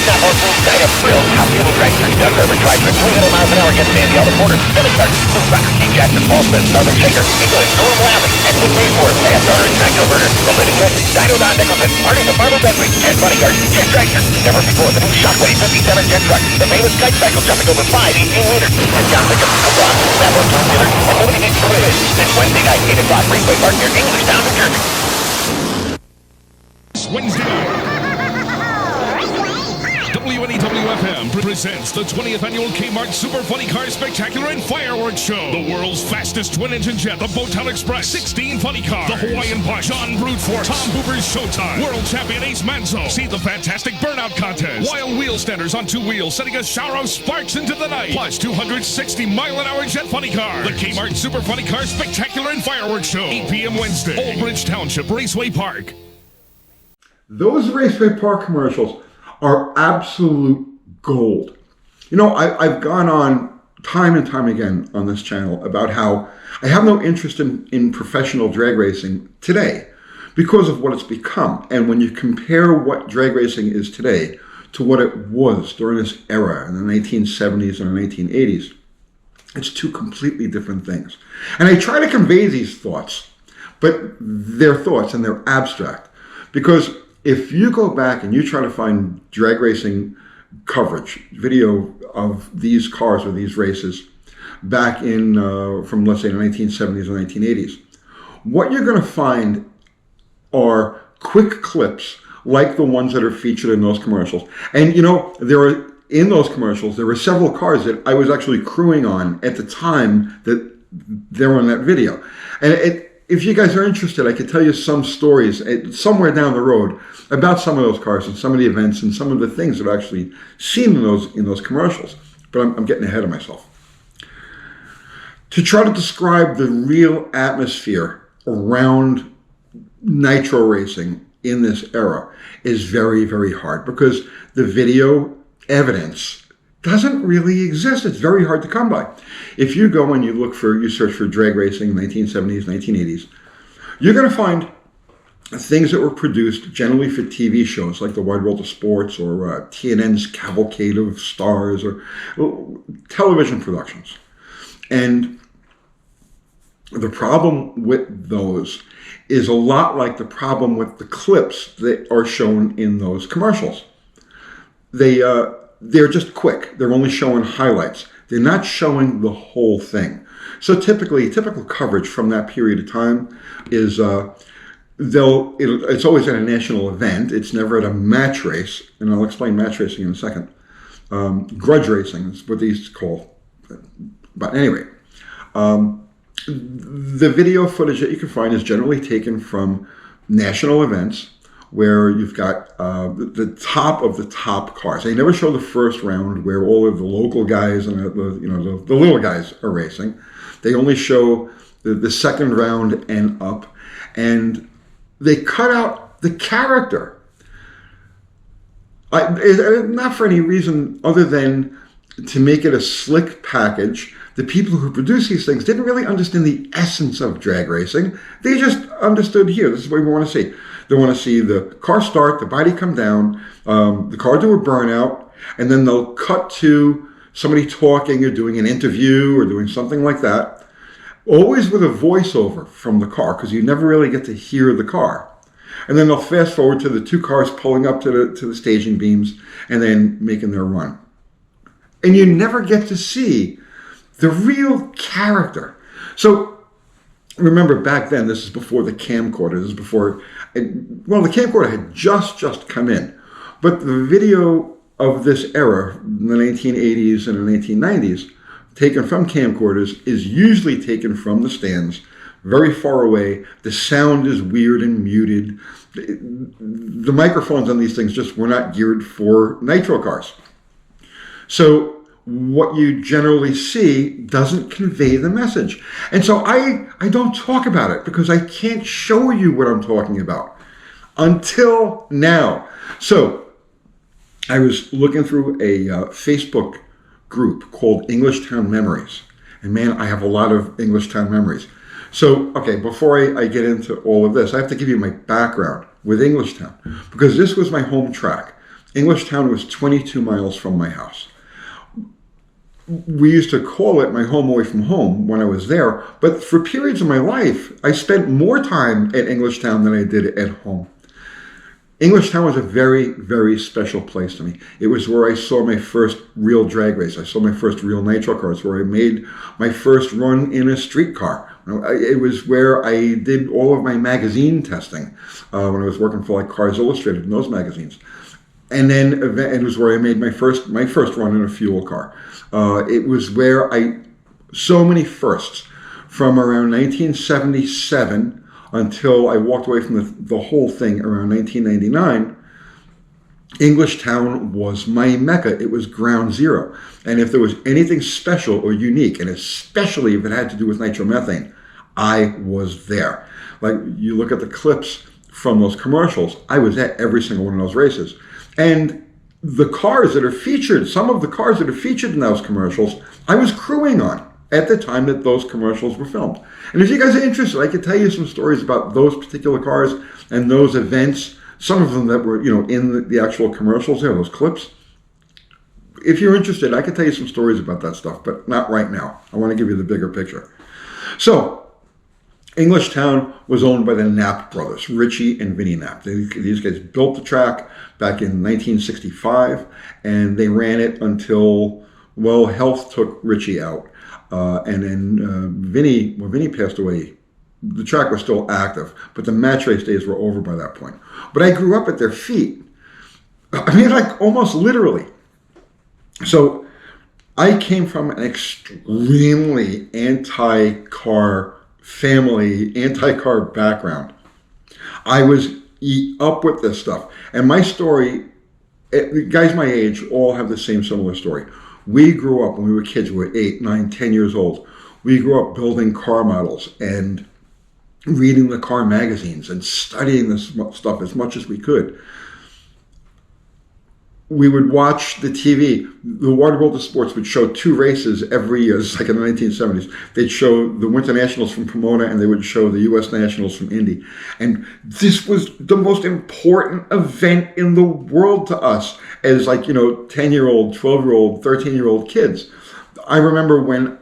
Not more full kind of thrill. How people drag through Doug Urban drive for 300 miles an hour against Andy all the Porter, Billy Clark, Luke Rocker, King Jackson, Paul Smith, Northern Shaker, England, Norm Lamley, and Luke Rayford, Pat Turner, Nitro Burner, The Living Legend, Dino Don Nicholson, Marty the Farmer Bentley, and Bodyguard, Jet Dragster, never before the new Shockwave 57 jet truck, the famous kite cycle jumping over 5 18 meters, and John Wickam, a Bronx, Savile two-wheeler, and nobody needs to live. This Wednesday night, 8 o'clock, Raceway Park near Englishtown, New Jersey. Wednesday night. WNEW-FM presents the 20th annual Kmart Super Funny Car Spectacular and Fireworks Show. The world's fastest twin-engine jet, the Boatel Express, 16 funny cars, the Hawaiian Bush, John Brute Force, Tom Hoover's Showtime, world champion Ace Manzo. See the fantastic burnout contest. Wild wheel standers on 2 wheels, setting a shower of sparks into the night. Plus 260-mile-an-hour jet funny cars. The Kmart Super Funny Car Spectacular and Fireworks Show, 8 p.m. Wednesday, Old Bridge Township, Raceway Park. Those Raceway Park commercials are absolute gold. You know, I've gone on time and time again on this channel about how I have no interest in professional drag racing today because of what it's become. And when you compare what drag racing is today to what it was during this era in the 1970s and the 1980s, it's two completely different things. And I try to convey these thoughts, but they're thoughts and they're abstract. Because if you go back and you try to find drag racing coverage, video of these cars or these races back in, from let's say the 1970s or 1980s, what you're going to find are quick clips like the ones that are featured in those commercials. And you know, in those commercials, there were several cars that I was actually crewing on at the time that they were in that video. And if you guys are interested, I could tell you some stories somewhere down the road about some of those cars and some of the events and some of the things that I've actually seen in those commercials. But I'm getting ahead of myself. To try to describe the real atmosphere around nitro racing in this era is very, very hard because the video evidence doesn't really exist. It's very hard to come by. If you go and you search for drag racing, 1970s, 1980s, you're going to find things that were produced generally for TV shows like the Wide World of Sports or TNN's Cavalcade of Stars or television productions. And the problem with those is a lot like the problem with the clips that are shown in those commercials. They're just quick. They're only showing highlights. They're not showing the whole thing. So typical coverage from that period of time is it's always at a national event. It's never at a match race, and I'll explain match racing in a second. Grudge racing is what these call. But anyway, the video footage that you can find is generally taken from national events where you've got the top of the top cars. They never show the first round where all of the local guys and the little guys are racing. They only show the second round and up, and they cut out the character. Not for any reason other than to make it a slick package. The people who produce these things didn't really understand the essence of drag racing. They just understood, here, this is what we want to see. They want to see the car start, the body come down, the car do a burnout, and then they'll cut to somebody talking or doing an interview or doing something like that, always with a voiceover from the car, because you never really get to hear the car. And then they'll fast forward to the two cars pulling up to the staging beams and then making their run. And you never get to see the real character. So remember, back then, this is before the camcorder. This is before, well, the camcorder had just come in. But the video of this era, in the 1980s and the 1990s, taken from camcorders, is usually taken from the stands, very far away. The sound is weird and muted. The microphones on these things just were not geared for nitro cars. So what you generally see doesn't convey the message. And so I don't talk about it because I can't show you what I'm talking about until now. So I was looking through a Facebook group called Englishtown Memories. And man, I have a lot of Englishtown memories. So, okay, before I get into all of this, I have to give you my background with Englishtown, because this was my home track. Englishtown was 22 miles from my house. We used to call it my home away from home when I was there, but for periods of my life, I spent more time at Englishtown than I did at home. Englishtown was a very, very special place to me. It was where I saw my first real drag race. I saw my first real nitro cars, where I made my first run in a street car. It was where I did all of my magazine testing when I was working for like Cars Illustrated and those magazines. And then it was where I made my first run in a fuel car. It was where so many firsts from around 1977 until I walked away from the whole thing around 1999. Englishtown was my mecca. It was ground zero. And if there was anything special or unique, and especially if it had to do with nitromethane, I was there. Like, you look at the clips from those commercials, I was at every single one of those races. And the cars that are featured, some of the cars that are featured in those commercials, I was crewing on at the time that those commercials were filmed. And if you guys are interested, I could tell you some stories about those particular cars and those events, some of them that were, in the actual commercials there, those clips. If you're interested, I could tell you some stories about that stuff, but not right now. I want to give you the bigger picture. So, Englishtown was owned by the Knapp brothers, Richie and Vinnie Knapp. These guys built the track back in 1965, and they ran it until, health took Richie out. And then Vinnie passed away, the track was still active, but the match race days were over by that point. But I grew up at their feet. I mean, like, almost literally. So I came from an extremely anti-car family, anti-car background. I was up with this stuff. And my story, guys my age all have the same similar story. We grew up when we were kids, we were 8, 9, 10 years old. We grew up building car models and reading the car magazines and studying this stuff as much as we could. We would watch the TV. The Wide World of Sports would show 2 races every year. It's like in the 1970s. They'd show the Winter Nationals from Pomona, and they would show the U.S. Nationals from Indy. And this was the most important event in the world to us as 10-year-old, 12-year-old, 13-year-old kids. I remember when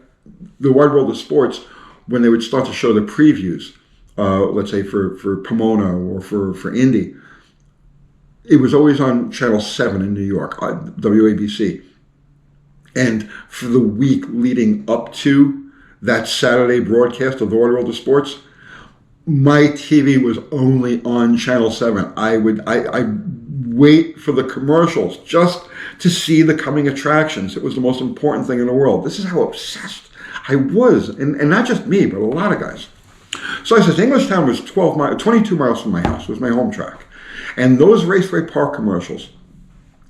the Wide World of Sports, when they would start to show the previews, let's say for Pomona or for Indy, it was always on Channel 7 in New York, WABC. And for the week leading up to that Saturday broadcast of the Wide World of Sports, my TV was only on Channel 7. I'd wait for the commercials just to see the coming attractions. It was the most important thing in the world. This is how obsessed I was. And not just me, but a lot of guys. So I said, Englishtown was 22 miles from my house. It was my home track. And those Raceway Park commercials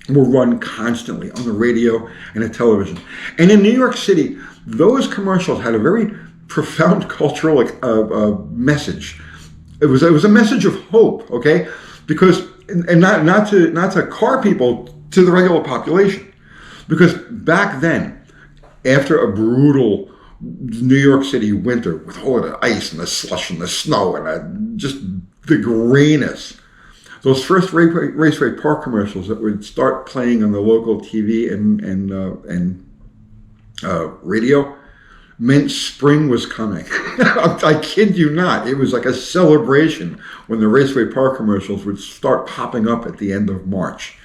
were run constantly on the radio and the television. And in New York City, those commercials had a very profound cultural message. It was a message of hope, okay? Because, and not to car people, to the regular population. Because back then, after a brutal New York City winter with all of the ice and the slush and the snow and just the grayness, those first Raceway Park commercials that would start playing on the local TV and radio meant spring was coming. I kid you not. It was like a celebration when the Raceway Park commercials would start popping up at the end of March.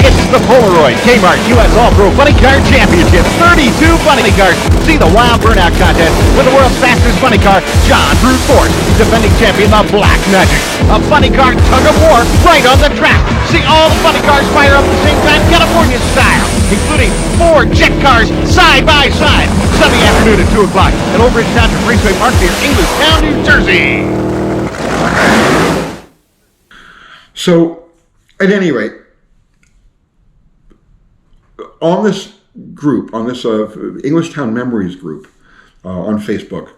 It's the Polaroid Kmart US All-Pro Funny Car Championship. 32 funny cars. See the wild burnout contest with the world's fastest funny car, John Brute Force, defending champion, the Black Magic. A funny car tug of war right on the track. See all the funny cars fire up at the same time, California style, including 4 jet cars side by side. Sunday afternoon at 2 o'clock at Old Bridge Township Raceway Park near Englishtown, New Jersey. So, at any rate, on this group, on this Englishtown Memories group on Facebook,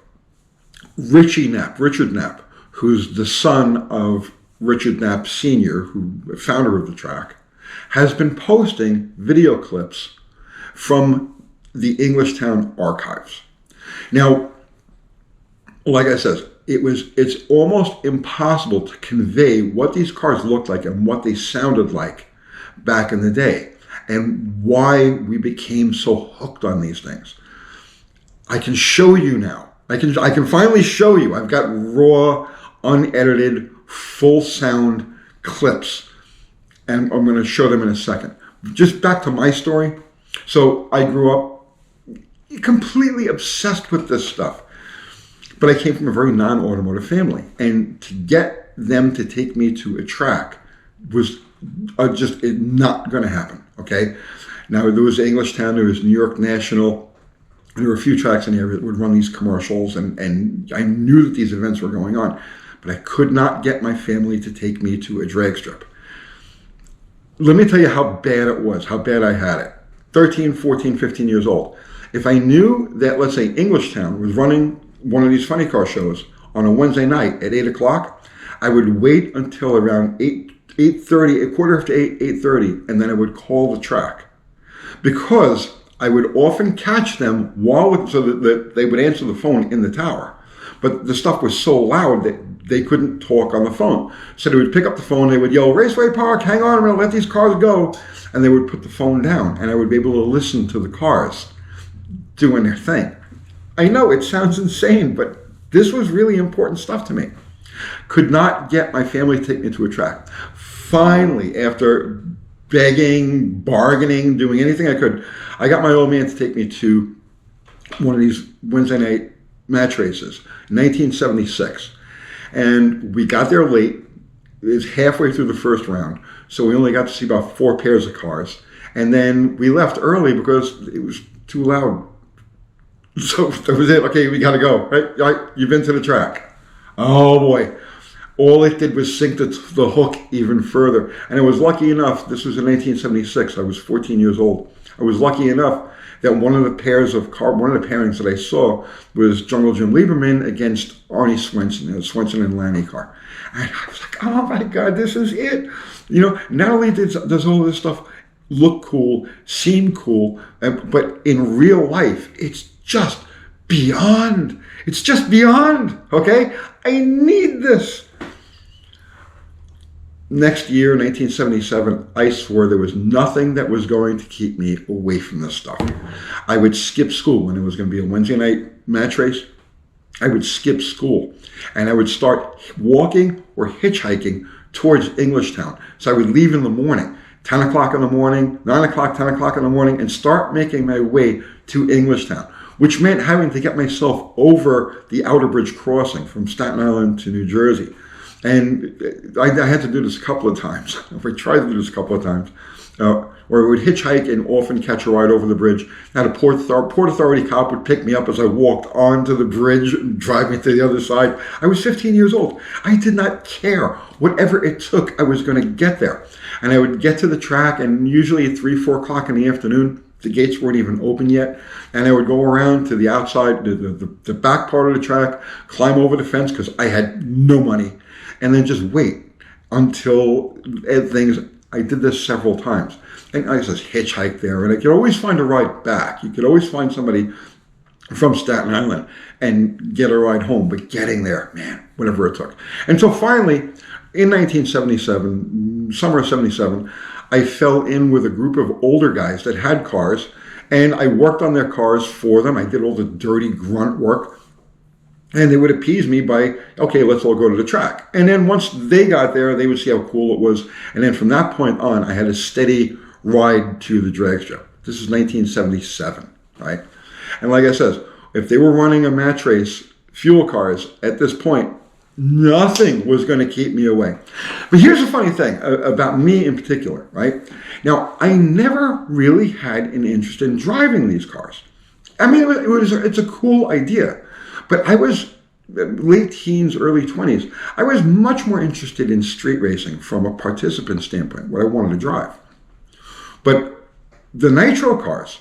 Richard Knapp, who's the son of Richard Knapp Sr., founder of the track, has been posting video clips from the Englishtown archives. Now, like I said, it's almost impossible to convey what these cars looked like and what they sounded like back in the day, and why we became so hooked on these things. I can show you now. I can finally show you. I've got raw, unedited, full sound clips, and I'm going to show them in a second. Just back to my story. So I grew up completely obsessed with this stuff, but I came from a very non-automotive family, and to get them to take me to a track was just not going to happen. Okay, now there was Englishtown, there was New York National, and there were a few tracks in the area that would run these commercials, and I knew that these events were going on, but I could not get my family to take me to a drag strip. Let me tell you how bad it was, how bad I had it. 13, 14, 15 years old. If I knew that, let's say, Englishtown was running one of these funny car shows on a Wednesday night at 8 o'clock, I would wait until around 8:30, a quarter after 8, 8:30, and then I would call the track. Because I would often catch them so that they would answer the phone in the tower. But the stuff was so loud that they couldn't talk on the phone. So they would pick up the phone, they would yell, "Raceway Park, hang on, I'm going to let these cars go." And they would put the phone down, and I would be able to listen to the cars doing their thing. I know it sounds insane, but this was really important stuff to me. Could not get my family to take me to a track. Finally, after begging, bargaining, doing anything I could, I got my old man to take me to one of these Wednesday night match races, 1976. And we got there late. It was halfway through the first round, so we only got to see about 4 pairs of cars. And then we left early because it was too loud. So that was it. Okay, we got to go. Right? You've been to the track. Oh boy. All it did was sink the hook even further. And I was lucky enough, this was in 1976, I was 14 years old. I was lucky enough that one of the pairings that I saw was Jungle Jim Lieberman against Arnie Swenson, Swenson and Lanny car. And I was like, oh my God, this is it. You know, not only does all this stuff look cool, seem cool, but in real life, it's just beyond. It's just beyond, okay? I need this. Next year, 1977, I swore there was nothing that was going to keep me away from this stuff. I would skip school when it was going to be a Wednesday night match race. I would skip school, and I would start walking or hitchhiking towards Englishtown. So I would leave in the morning, 10 o'clock in the morning, 9 o'clock, 10 o'clock in the morning, and start making my way to Englishtown, which meant having to get myself over the Outer Bridge crossing from Staten Island to New Jersey. And I had to do this a couple of times. I tried to do this a couple of times. Or I would hitchhike and often catch a ride over the bridge. And a Port Authority cop would pick me up as I walked onto the bridge and drive me to the other side. I was 15 years old. I did not care. Whatever it took, I was going to get there. And I would get to the track, and usually at 3, 4 o'clock in the afternoon, the gates weren't even open yet. And I would go around to the outside, the back part of the track, climb over the fence because I had no money, and then just wait until things. I did this several times. And I just hitchhiked there, and I could always find a ride back. You could always find somebody from Staten Island and get a ride home, but getting there, man, whatever it took. And so finally, in 1977, summer of 77, I fell in with a group of older guys that had cars, and I worked on their cars for them. I did all the dirty grunt work, and they would appease me by, okay, let's all go to the track. And then once they got there, they would see how cool it was. And then from that point on, I had a steady ride to the drag strip. This is 1977, right? And like I said, if they were running a match race, fuel cars, at this point, nothing was going to keep me away. But here's the funny thing about me in particular, right? Now, I never really had an interest in driving these cars. I mean, it's a cool idea. But I was late teens, early 20s. I was much more interested in street racing from a participant standpoint, what I wanted to drive. But the nitro cars,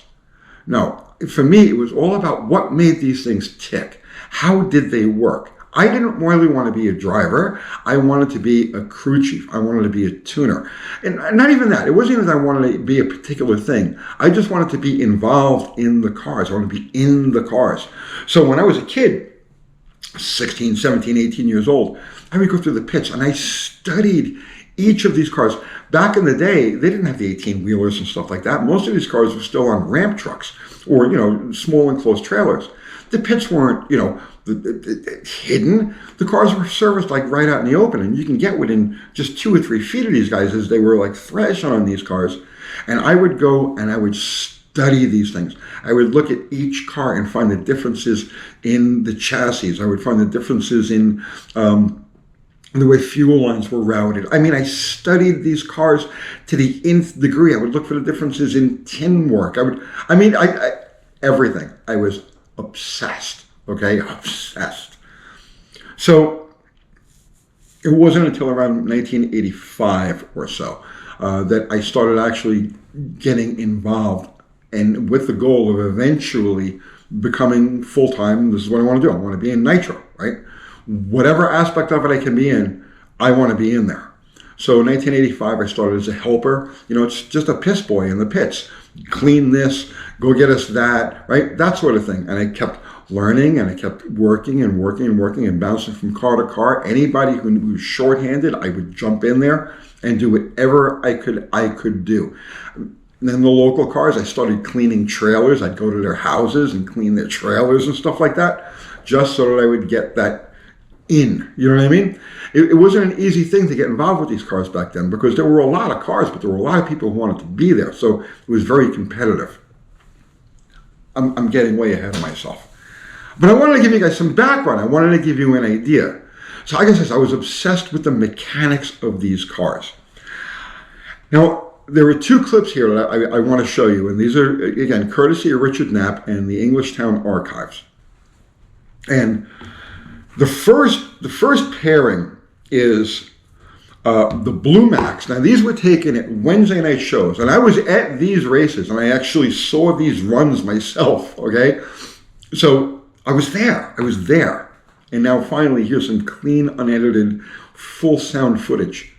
no, for me, it was all about what made these things tick. How did they work? I didn't really want to be a driver. I wanted to be a crew chief. I wanted to be a tuner. And not even that. It wasn't even that I wanted to be a particular thing. I just wanted to be involved in the cars. I wanted to be in the cars. So when I was a kid, 16, 17, 18 years old, I would go through the pits and I studied each of these cars. Back in the day, they didn't have the 18-wheelers and stuff like that. Most of these cars were still on ramp trucks or, small enclosed trailers. The pits weren't, hidden. The cars were serviced like right out in the open, and you can get within just 2 or 3 feet of these guys as they were like thrashing on these cars. And I would go and I would study these things. I would look at each car and find the differences in the chassis. I would find the differences in the way fuel lines were routed. I mean, I studied these cars to the nth degree. I would look for the differences in tin work. Everything. I was obsessed. Okay, obsessed. So it wasn't until around 1985 or so that I started actually getting involved, and with the goal of eventually becoming full-time. This is what I want to do. I want to be in nitro, right? Whatever aspect of it I can be in, I want to be in there. So in 1985, I started as a helper. It's just a piss boy in the pits. Clean this, go get us that, right? That sort of thing. And I kept learning, and I kept working and working and working and bouncing from car to car. Anybody who was shorthanded, I would jump in there and do whatever I could do. And then the local cars, I started cleaning trailers. I'd go to their houses and clean their trailers and stuff like that, just so that I would get that in. You know what I mean? It wasn't an easy thing to get involved with these cars back then, because there were a lot of cars, but there were a lot of people who wanted to be there. So it was very competitive. I'm getting way ahead of myself. But I wanted to give you guys some background. I wanted to give you an idea. So like I said, I was obsessed with the mechanics of these cars. Now, there are 2 clips here that I want to show you, and these are, again, courtesy of Richard Knapp and the Englishtown Archives. And the first pairing is the Blue Max. Now, these were taken at Wednesday night shows, and I was at these races, and I actually saw these runs myself, okay? So I was there. And now finally, here's some clean, unedited, full sound footage.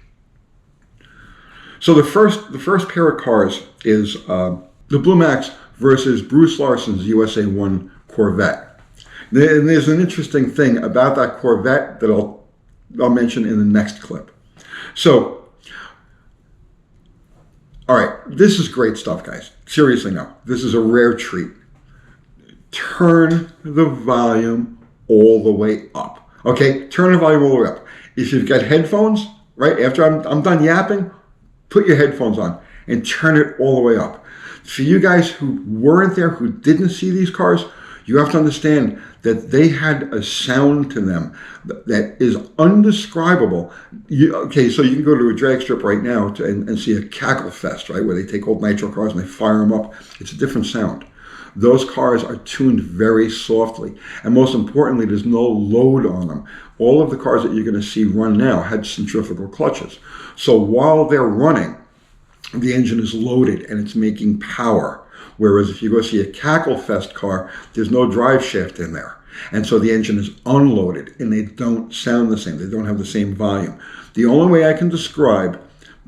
So the first pair of cars is the Blue Max versus Bruce Larson's USA 1 Corvette. And there's an interesting thing about that Corvette that I'll mention in the next clip. So, all right, this is great stuff, guys. Seriously now, this is a rare treat. Turn the volume all the way up. Okay, turn the volume all the way up. If you've got headphones, right, after I'm done yapping, put your headphones on and turn it all the way up. For you guys who weren't there, who didn't see these cars, you have to understand that they had a sound to them that is undescribable. So you can go to a drag strip right now and see a cackle fest, right, where they take old nitro cars and they fire them up. It's a different sound. Those cars are tuned very softly. And most importantly, there's no load on them. All of the cars that you're going to see run now had centrifugal clutches. So while they're running, the engine is loaded and it's making power. Whereas if you go see a cackle fest car, there's no drive shaft in there. And so the engine is unloaded and they don't sound the same. They don't have the same volume. The only way I can describe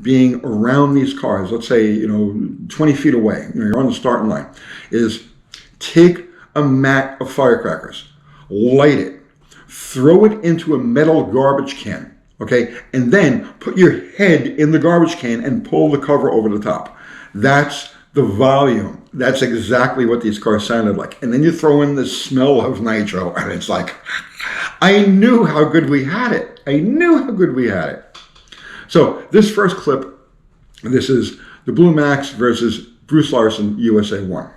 being around these cars, let's say, 20 feet away, you're on the starting line, is take a mat of firecrackers, light it, throw it into a metal garbage can, okay? And then put your head in the garbage can and pull the cover over the top. That's the volume. That's exactly what these cars sounded like. And then you throw in the smell of nitro, and it's like, I knew how good we had it. So this first clip, this is the Blue Max versus Bruce Larson USA 1.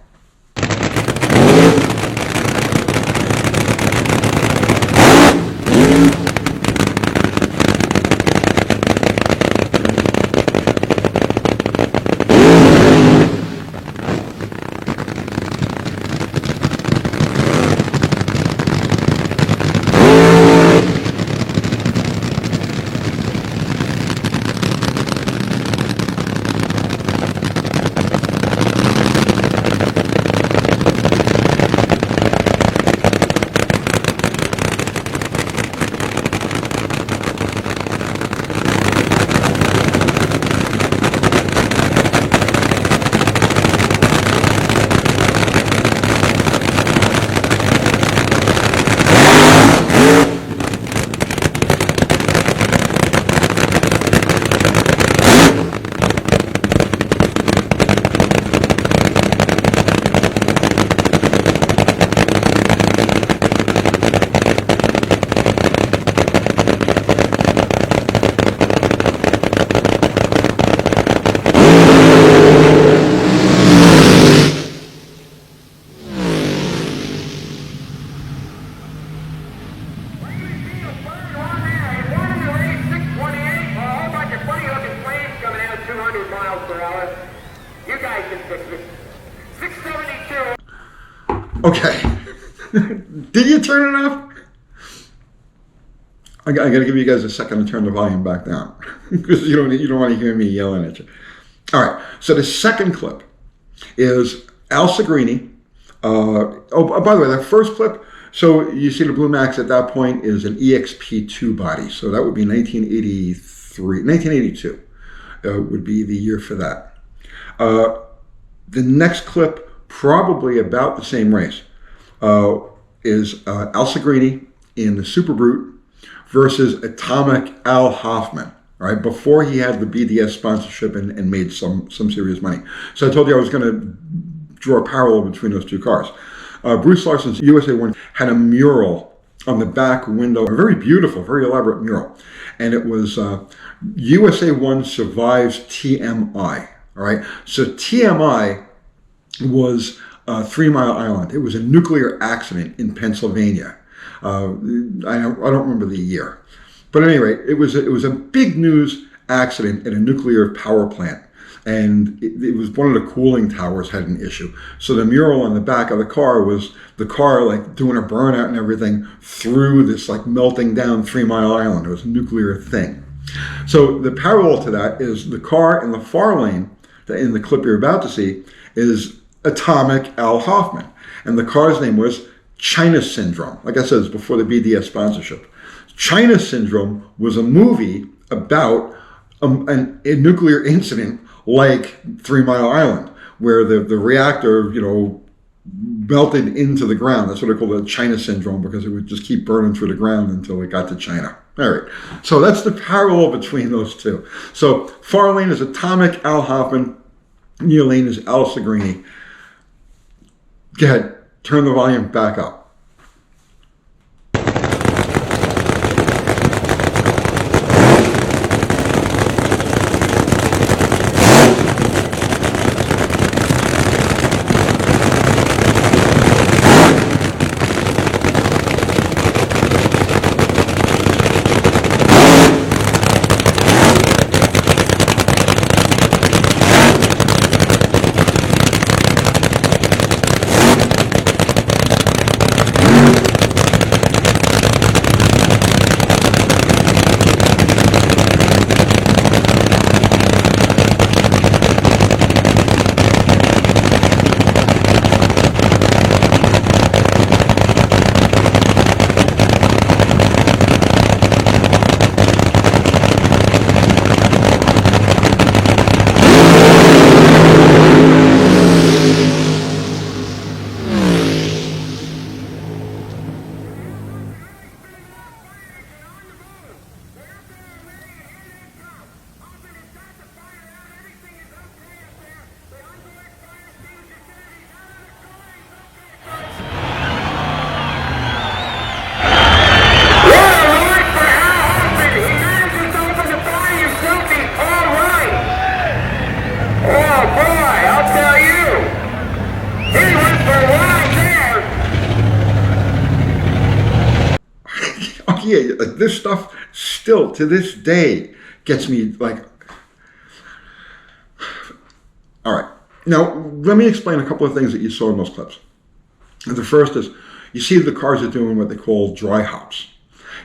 Okay. Did you turn it off? I got to give you guys a second to turn the volume back down because you don't want to hear me yelling at you. All right. So the second clip is Al Segrini. By the way, that first clip. So you see the Blue Max at that point is an EXP2 body. So that would be 1982 would be the year for that. The next clip, probably about the same race, is Al Segrini in the Super Brute versus Atomic Al Hoffman, right? Before he had the BDS sponsorship and made some serious money. So I told you I was going to draw a parallel between those two cars. Bruce Larson's USA 1 had a mural on the back window, a very beautiful, very elaborate mural. And it was USA 1 survives TMI, all right? So TMI was 3 Mile Island. It was a nuclear accident in Pennsylvania. I don't remember the year. But at any rate, it was a big news accident at a nuclear power plant. And it was one of the cooling towers had an issue. So the mural on the back of the car was the car like doing a burnout and everything through this like melting down 3 Mile Island. It was a nuclear thing. So the parallel to that is the car in the far lane, in the clip you're about to see, is Atomic Al Hoffman. And the car's name was China Syndrome. Like I said, it's before the BDS sponsorship. China Syndrome was a movie about a nuclear incident like 3 Mile Island, where the reactor, melted into the ground. That's what they call the China Syndrome, because it would just keep burning through the ground until it got to China. All right. So that's the parallel between those two. So far lane is Atomic Al Hoffman. Near lane is Al Segrini. Go ahead. Turn the volume back up. Yeah, this stuff still to this day gets me like. All right, now let me explain a couple of things that you saw in those clips. And the first is you see the cars are doing what they call dry hops.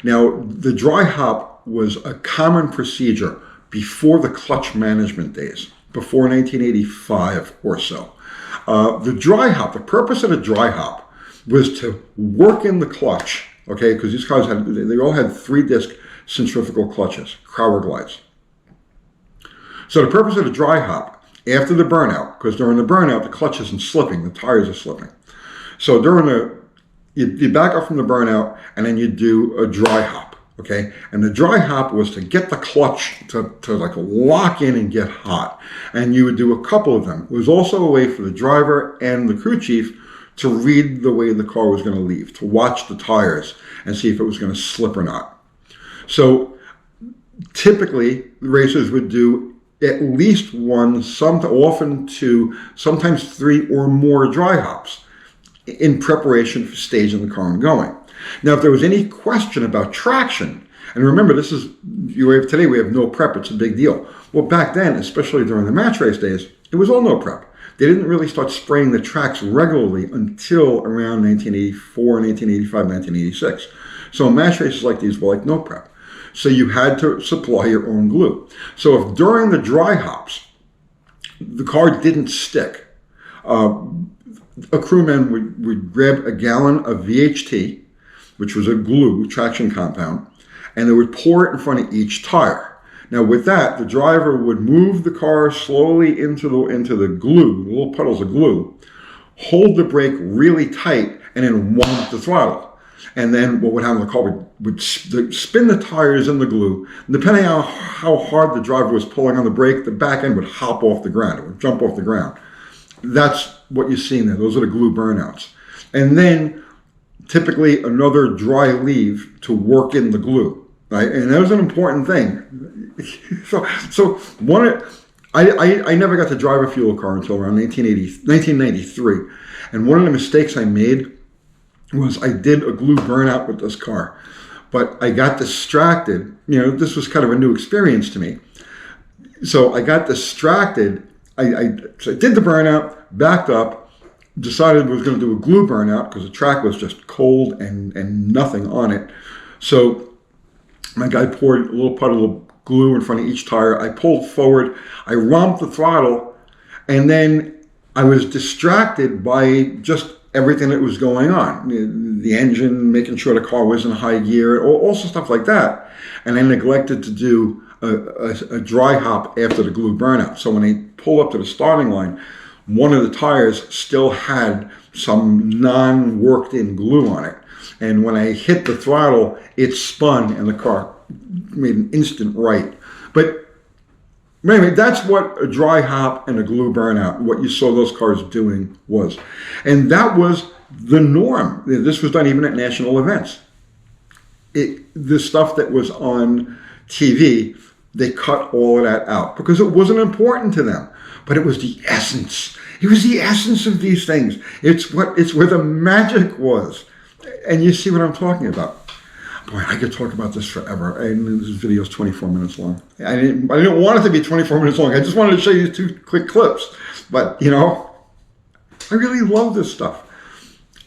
Now the dry hop was a common procedure before the clutch management days, before 1985 or so. The dry hop, the purpose of the dry hop was to work in the clutch. Okay, because these cars they all had 3-disc centrifugal clutches, Crowler glides. So the purpose of the dry hop, after the burnout, because during the burnout, the clutch isn't slipping, the tires are slipping. So you back up from the burnout, and then you do a dry hop, okay? And the dry hop was to get the clutch to like lock in and get hot. And you would do a couple of them. It was also a way for the driver and the crew chief to read the way the car was going to leave, to watch the tires and see if it was going to slip or not. So typically, racers would do at least one, often two, sometimes 3 or more dry hops in preparation for staging the car and going. Now, if there was any question about traction, and remember, today we have no prep, it's a big deal. Well, back then, especially during the match race days, it was all no prep. they didn't really start spraying the tracks regularly until around 1984, 1985, 1986. So match races like these were like no prep. So you had to supply your own glue. So if during the dry hops, the car didn't stick, a crewman would grab a gallon of VHT, which was a glue, traction compound, and they would pour it in front of each tire. Now with that, the driver would move the car slowly into the glue, the little puddles of glue, hold the brake really tight, and then warm the throttle. And then what would happen, the car would spin the tires in the glue. And depending on how hard the driver was pulling on the brake, the back end would hop off the ground. It would jump off the ground. That's what you're seeing there. Those are the glue burnouts. And then typically another dry leave to work in the glue, right? And that was an important thing. I never got to drive a fuel car until around 1993. And one of the mistakes I made was I did a glue burnout with this car, but I got distracted. This was kind of a new experience to me. So I got distracted. I did the burnout, backed up, decided I was going to do a glue burnout because the track was just cold and nothing on it. So my guy poured a little puddle of glue in front of each tire. I pulled forward, I romped the throttle, and then I was distracted by just everything that was going on. The engine, making sure the car was in high gear, also stuff like that. And I neglected to do a dry hop after the glue burnout. So when I pulled up to the starting line, one of the tires still had some non-worked in glue on it. And when I hit the throttle, it spun and the car made an instant right. But anyway, that's what a dry hop and a glue burnout, what you saw those cars doing was. And that was the norm. This was done even at national events. The stuff that was on TV, they cut all of that out because it wasn't important to them. But it was the essence. It was the essence of these things. It's where the magic was. And you see what I'm talking about. Boy, I could talk about this forever. And this video is 24 minutes long. I didn't want it to be 24 minutes long. I just wanted to show you 2 quick clips. But, I really love this stuff.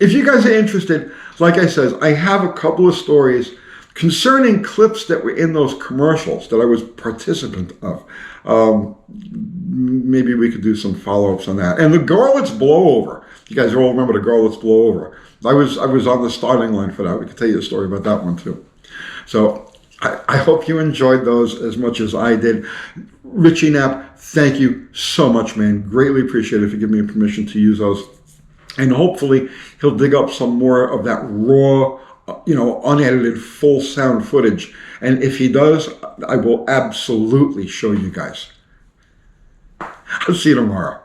If you guys are interested, like I said, I have a couple of stories concerning clips that were in those commercials that I was participant of. Maybe we could do some follow-ups on that. And the Garlits blowover. You guys all remember the Garlits blowover. I was on the starting line for that. We could tell you a story about that one too. So I hope you enjoyed those as much as I did. Richie Knapp, thank you so much, man. Greatly appreciate it if you give me permission to use those. And hopefully he'll dig up some more of that raw, unedited, full sound footage. And if he does, I will absolutely show you guys. I'll see you tomorrow.